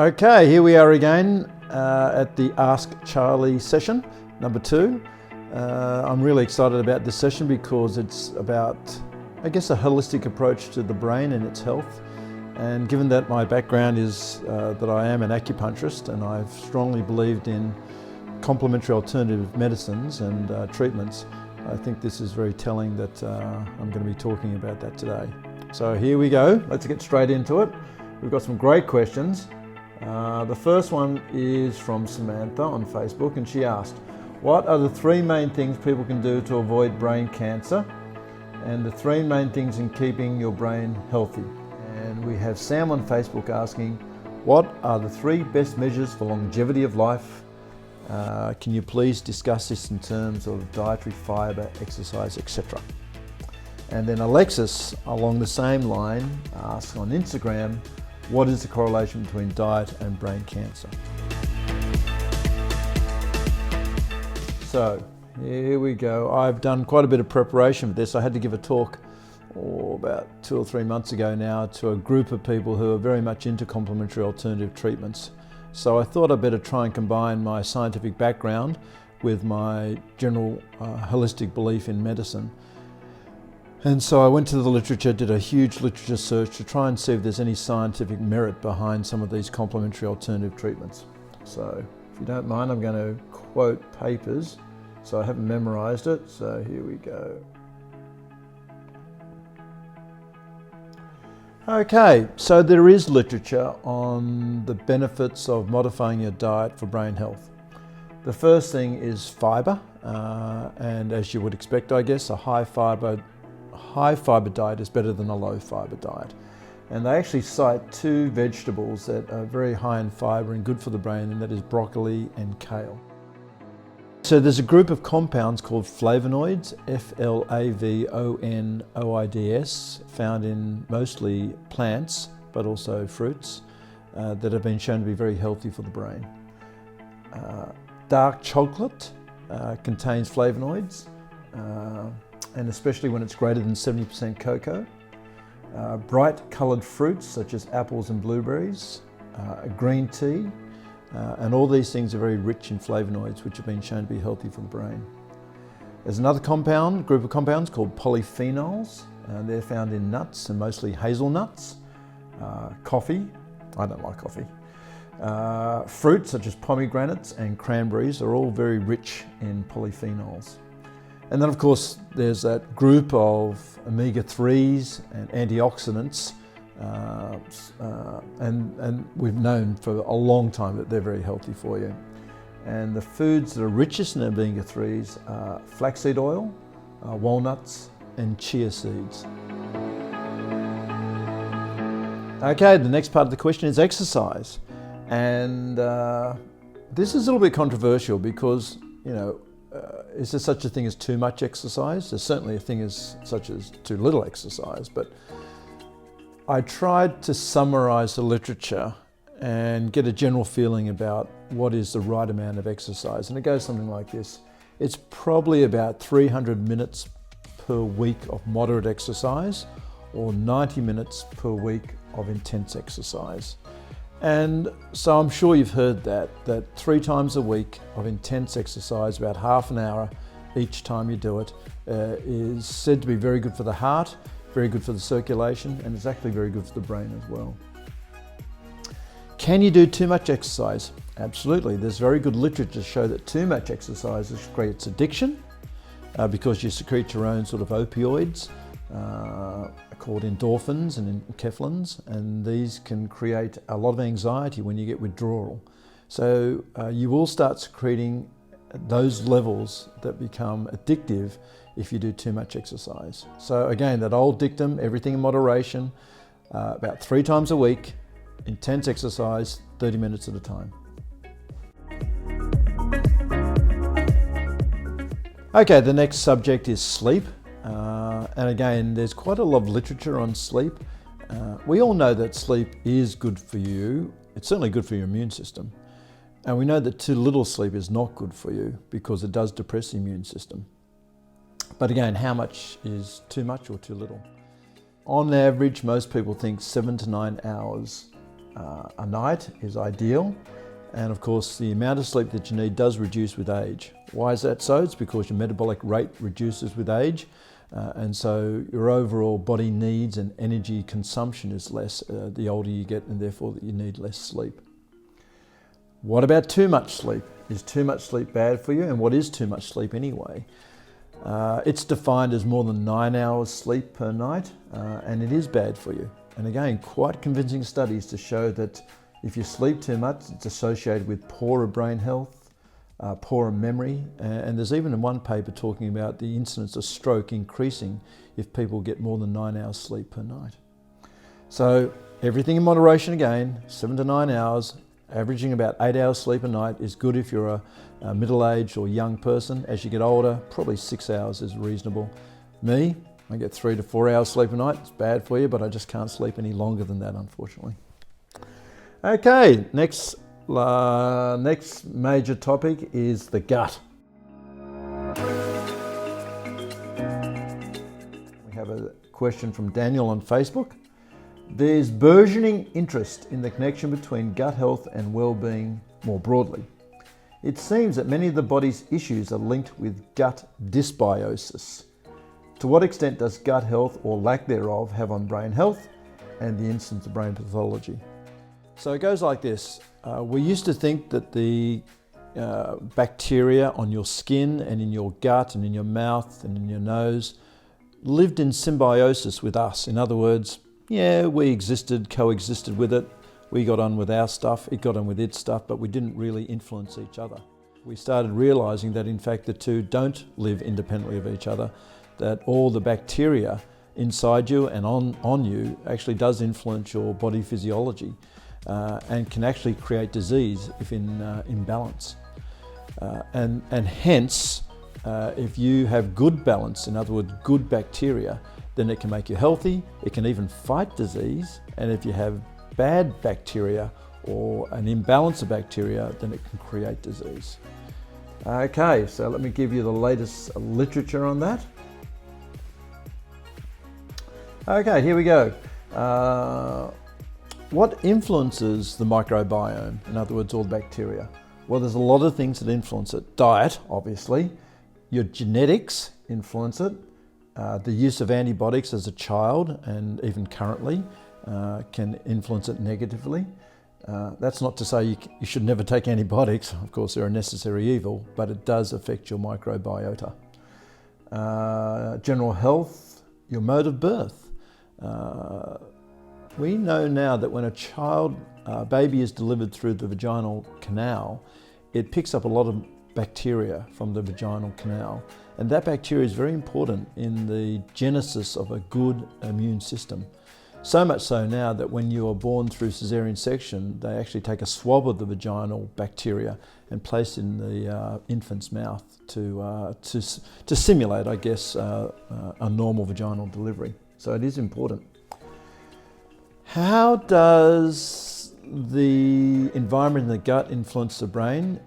Okay, here we are again at the Ask Charlie session, number 2. I'm really excited about this session because it's about, I guess, a holistic approach to the brain and its health. And given that my background is that I am an acupuncturist and I've strongly believed in complementary alternative medicines and treatments, I think this is very telling that I'm going to be talking about that today. So here we go, let's get straight into it. We've got some great questions. The first one is from Samantha on Facebook, and she asked, what are the 3 main things people can do to avoid brain cancer and the 3 main things in keeping your brain healthy? And we have Sam on Facebook asking, what are the 3 best measures for longevity of life? Can you please discuss this in terms of dietary fibre, exercise, etc.? And then Alexis, along the same line, asks on Instagram, what is the correlation between diet and brain cancer? So here we go. I've done quite a bit of preparation for this. I had to give a talk about 2 or 3 months ago now to a group of people who are very much into complementary alternative treatments. So I thought I'd better try and combine my scientific background with my general holistic belief in medicine. And so I went to the literature, did a huge literature search to try and see if there's any scientific merit behind some of these complementary alternative treatments. So if you don't mind, I'm going to quote papers. So I haven't memorized it, so here we go. Okay, so there is literature on the benefits of modifying your diet for brain health. The first thing is fibre, and as you would expect, I guess, a high fibre diet is better than a low fibre diet. And they actually cite 2 vegetables that are very high in fibre and good for the brain, and that is broccoli and kale. So there's a group of compounds called flavonoids, flavonoids, found in mostly plants, but also fruits, that have been shown to be very healthy for the brain. Dark chocolate contains flavonoids, and especially when it's greater than 70% cocoa. Bright coloured fruits such as apples and blueberries, green tea, and all these things are very rich in flavonoids, which have been shown to be healthy for the brain. There's another group of compounds called polyphenols. They're found in nuts and mostly hazelnuts. Coffee, I don't like coffee. Fruits such as pomegranates and cranberries are all very rich in polyphenols. And then of course there's that group of omega-3s and antioxidants, and we've known for a long time that they're very healthy for you. And the foods that are richest in omega-3s are flaxseed oil, walnuts and chia seeds. Okay, the next part of the question is exercise. And this is a little bit controversial because, is there such a thing as too much exercise? There's certainly a thing such as too little exercise, but I tried to summarize the literature and get a general feeling about what is the right amount of exercise. And it goes something like this. It's probably about 300 minutes per week of moderate exercise or 90 minutes per week of intense exercise. And so I'm sure you've heard that 3 times a week of intense exercise, about half an hour each time you do it, is said to be very good for the heart, very good for the circulation, and it's actually very good for the brain as well. Can you do too much exercise? Absolutely. There's very good literature to show that too much exercise creates addiction because you secrete your own sort of opioids, called endorphins and enkephalins, and these can create a lot of anxiety when you get withdrawal. So you will start secreting those levels that become addictive if you do too much exercise. So again, that old dictum, everything in moderation, about 3 times a week, intense exercise, 30 minutes at a time. Okay, the next subject is sleep. And again, there's quite a lot of literature on sleep. We all know that sleep is good for you. It's certainly good for your immune system. And we know that too little sleep is not good for you because it does depress the immune system. But again, how much is too much or too little? On average, most people think 7 to 9 hours a night is ideal. And of course, the amount of sleep that you need does reduce with age. Why is that so? It's because your metabolic rate reduces with age. And so your overall body needs and energy consumption is less the older you get, and therefore you need less sleep. What about too much sleep? Is too much sleep bad for you? And what is too much sleep anyway? It's defined as more than 9 hours sleep per night, and it is bad for you. And again, quite convincing studies to show that if you sleep too much, it's associated with poorer brain health, poorer memory, and there's even one paper talking about the incidence of stroke increasing if people get more than 9 hours sleep per night. So everything in moderation again, 7 to 9 hours, averaging about 8 hours sleep a night is good if you're a middle-aged or young person. As you get older, probably 6 hours is reasonable. Me, I get 3 to 4 hours sleep a night. It's bad for you, but I just can't sleep any longer than that, unfortunately. Okay, next major topic is the gut. We have a question from Daniel on Facebook. There's burgeoning interest in the connection between gut health and well-being more broadly. It seems that many of the body's issues are linked with gut dysbiosis. To what extent does gut health or lack thereof have on brain health and the incidence of brain pathology? So it goes like this. We used to think that the bacteria on your skin and in your gut and in your mouth and in your nose lived in symbiosis with us. In other words, yeah, we existed, coexisted with it. We got on with our stuff, it got on with its stuff, but we didn't really influence each other. We started realizing that in fact the two don't live independently of each other, that all the bacteria inside you and on you actually does influence your body physiology and can actually create disease if in imbalance. And hence, if you have good balance, in other words, good bacteria, then it can make you healthy, it can even fight disease, and if you have bad bacteria or an imbalance of bacteria, then it can create disease. Okay, so let me give you the latest literature on that. Okay, here we go. What influences the microbiome? In other words, all the bacteria. Well, there's a lot of things that influence it. Diet, obviously. Your genetics influence it. The use of antibiotics as a child and even currently can influence it negatively. That's not to say you should never take antibiotics. Of course, they're a necessary evil, but it does affect your microbiota. General health, your mode of birth. We know now that when a baby is delivered through the vaginal canal, it picks up a lot of bacteria from the vaginal canal. And that bacteria is very important in the genesis of a good immune system. So much so now that when you are born through cesarean section, they actually take a swab of the vaginal bacteria and place it in the infant's mouth to simulate, I guess, a normal vaginal delivery. So it is important. How does the environment in the gut influence the brain?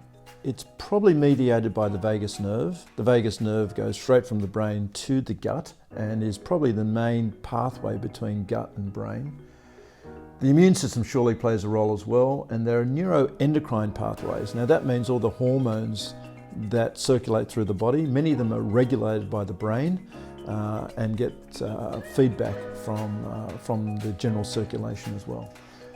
It's probably mediated by the vagus nerve. The vagus nerve goes straight from the brain to the gut and is probably the main pathway between gut and brain. The immune system surely plays a role as well, and there are neuroendocrine pathways. Now that means all the hormones that circulate through the body, many of them are regulated by the brain and get feedback from the general circulation as well.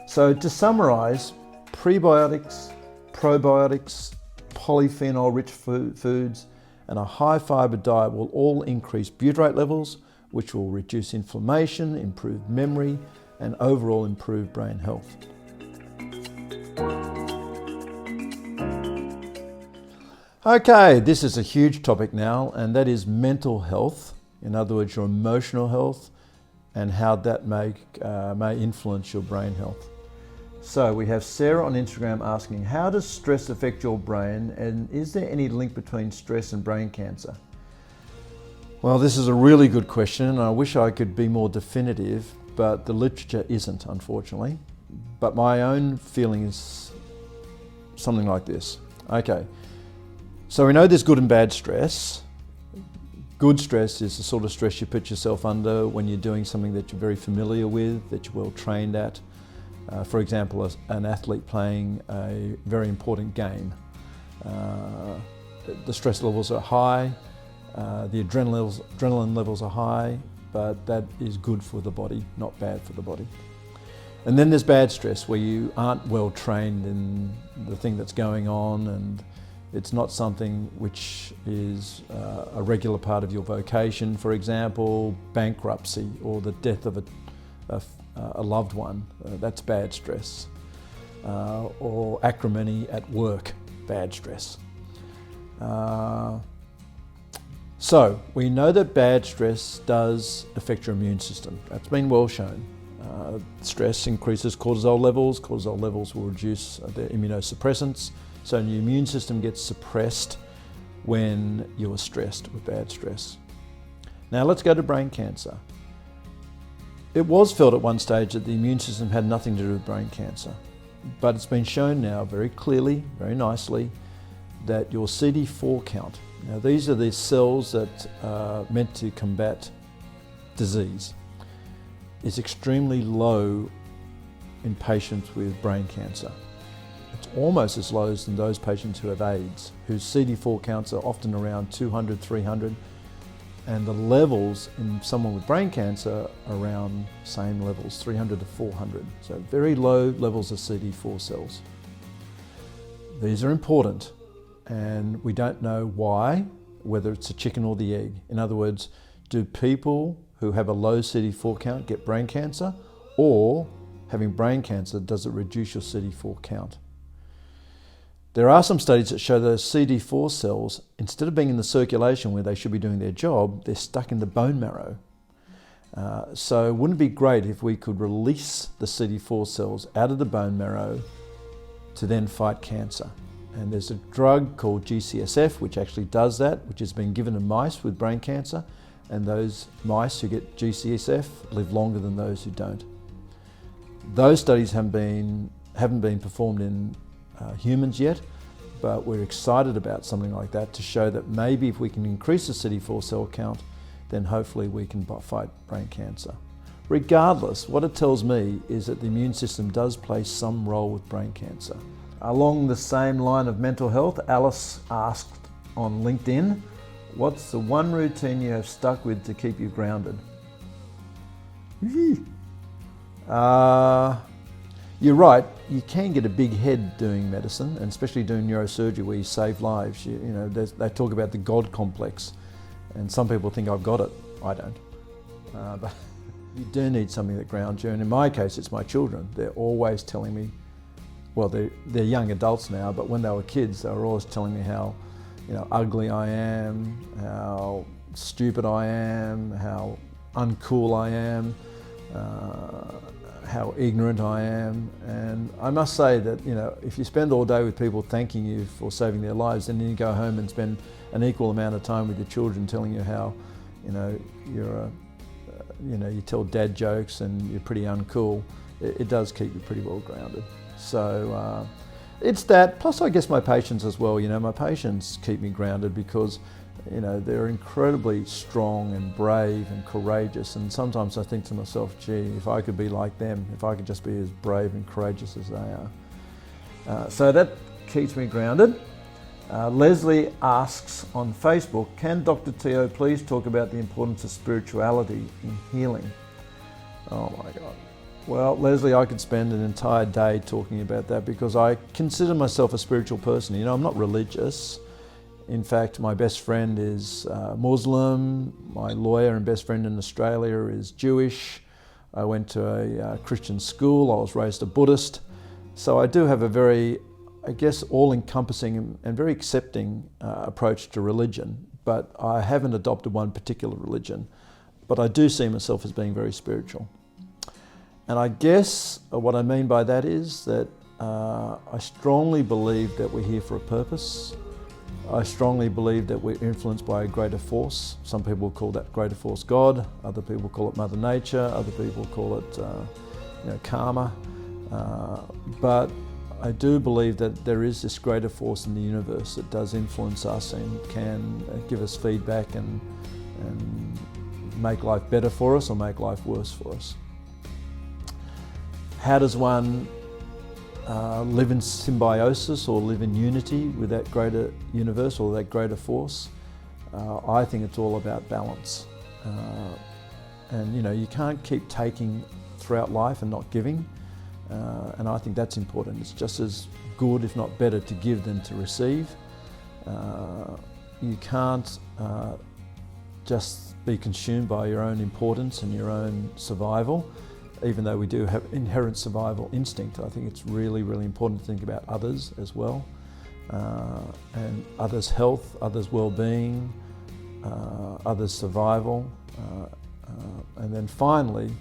So to summarize, prebiotics, probiotics, polyphenol-rich foods, and a high-fibre diet will all increase butyrate levels, which will reduce inflammation, improve memory, and overall improve brain health. Okay, this is a huge topic now, and that is mental health. In other words, your emotional health and how that may influence your brain health. So we have Sarah on Instagram asking, how does stress affect your brain, and is there any link between stress and brain cancer? Well, this is a really good question, and I wish I could be more definitive, but the literature isn't, unfortunately. But my own feeling is something like this. Okay, so we know there's good and bad stress. Good stress is the sort of stress you put yourself under when you're doing something that you're very familiar with, that you're well trained at. For example, an athlete playing a very important game. The stress levels are high, the adrenaline levels are high, but that is good for the body, not bad for the body. And then there's bad stress, where you aren't well trained in the thing that's going on, and it's not something which is a regular part of your vocation. For example, bankruptcy or the death of a loved one, that's bad stress. Or acrimony at work, bad stress. So we know that bad stress does affect your immune system. That's been well shown. Stress increases cortisol levels. Cortisol levels will reduce the immunosuppressants. So your immune system gets suppressed when you are stressed with bad stress. Now let's go to brain cancer. It was felt at one stage that the immune system had nothing to do with brain cancer, but it's been shown now very clearly, very nicely, that your CD4 count, now these are the cells that are meant to combat disease, is extremely low in patients with brain cancer. It's almost as low as in those patients who have AIDS, whose CD4 counts are often around 200, 300, and the levels in someone with brain cancer are around same levels, 300 to 400. So very low levels of CD4 cells. These are important, and we don't know why, whether it's the chicken or the egg. In other words, do people who have a low CD4 count get brain cancer, or having brain cancer, does it reduce your CD4 count? There are some studies that show those CD4 cells, instead of being in the circulation where they should be doing their job, they're stuck in the bone marrow. So wouldn't it be great if we could release the CD4 cells out of the bone marrow to then fight cancer? And there's a drug called GCSF which actually does that, which has been given to mice with brain cancer, and those mice who get GCSF live longer than those who don't. Those studies haven't been performed in humans yet, but we're excited about something like that to show that maybe if we can increase the CD4 cell count, then hopefully we can fight brain cancer. Regardless, what it tells me is that the immune system does play some role with brain cancer. Along the same line of mental health, Alice asked on LinkedIn, what's the one routine you have stuck with to keep you grounded? You're right, you can get a big head doing medicine, and especially doing neurosurgery where you save lives. You know, they talk about the God complex, and some people think I've got it. I don't. But you do need something that grounds you, and in my case it's my children. They're always telling me, well, they're young adults now, but when they were kids they were always telling me how ugly I am, how stupid I am, how uncool I am, how ignorant I am. And I must say that if you spend all day with people thanking you for saving their lives, and then you go home and spend an equal amount of time with your children telling you how you tell dad jokes and you're pretty uncool, it does keep you pretty well grounded. So it's that, plus I guess my patients as well. My patients keep me grounded because they're incredibly strong and brave and courageous, and sometimes I think to myself, gee, if I could be like them, if I could just be as brave and courageous as they are. So that keeps me grounded. Leslie asks on Facebook, can Dr. Teo please talk about the importance of spirituality in healing? Oh my God. Well, Leslie, I could spend an entire day talking about that because I consider myself a spiritual person. I'm not religious. In fact, my best friend is Muslim, my lawyer and best friend in Australia is Jewish. I went to a Christian school, I was raised a Buddhist. So I do have a very, I guess, all-encompassing and very accepting approach to religion, but I haven't adopted one particular religion. But I do see myself as being very spiritual. And I guess what I mean by that is that I strongly believe that we're here for a purpose. I strongly believe that we're influenced by a greater force. Some people call that greater force God, other people call it Mother Nature, other people call it karma. But I do believe that there is this greater force in the universe that does influence us and can give us feedback and make life better for us or make life worse for us. How does one live in symbiosis or live in unity with that greater universe or that greater force? I think it's all about balance. And you can't keep taking throughout life and not giving. And I think that's important. It's just as good, if not better, to give than to receive. You can't just be consumed by your own importance and your own survival, even though we do have inherent survival instinct. I think it's really, really important to think about others as well, and others' health, others' well-being, others' survival. And then finally,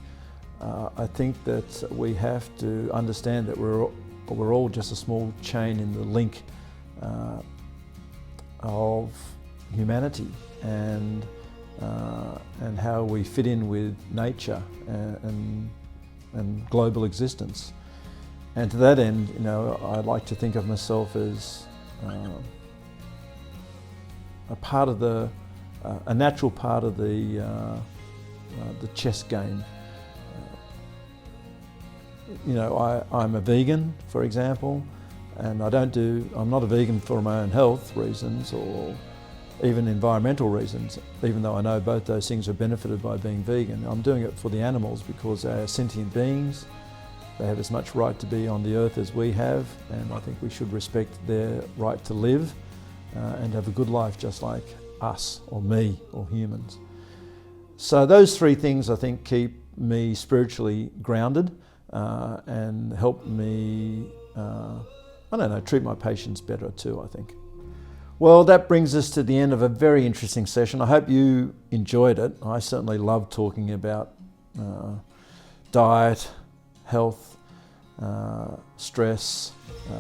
I think that we have to understand that we're all just a small chain in the link of humanity, and how we fit in with nature and global existence. And to that end, I like to think of myself as a natural part of the chess game. I'm a vegan, for example, and I'm not a vegan for my own health reasons or even environmental reasons, even though I know both those things are benefited by being vegan. I'm doing it for the animals because they are sentient beings. They have as much right to be on the earth as we have, and I think we should respect their right to live and have a good life just like us or me or humans. So those three things, I think, keep me spiritually grounded and help me, treat my patients better too, I think. Well, that brings us to the end of a very interesting session. I hope you enjoyed it. I certainly love talking about diet, health, stress,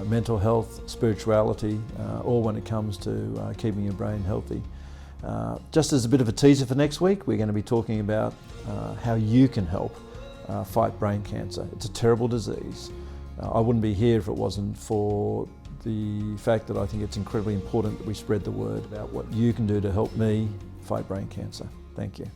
mental health, spirituality, all when it comes to keeping your brain healthy. Just as a bit of a teaser for next week, we're going to be talking about how you can help fight brain cancer. It's a terrible disease. I wouldn't be here if it wasn't for the fact that I think it's incredibly important that we spread the word about what you can do to help me fight brain cancer. Thank you.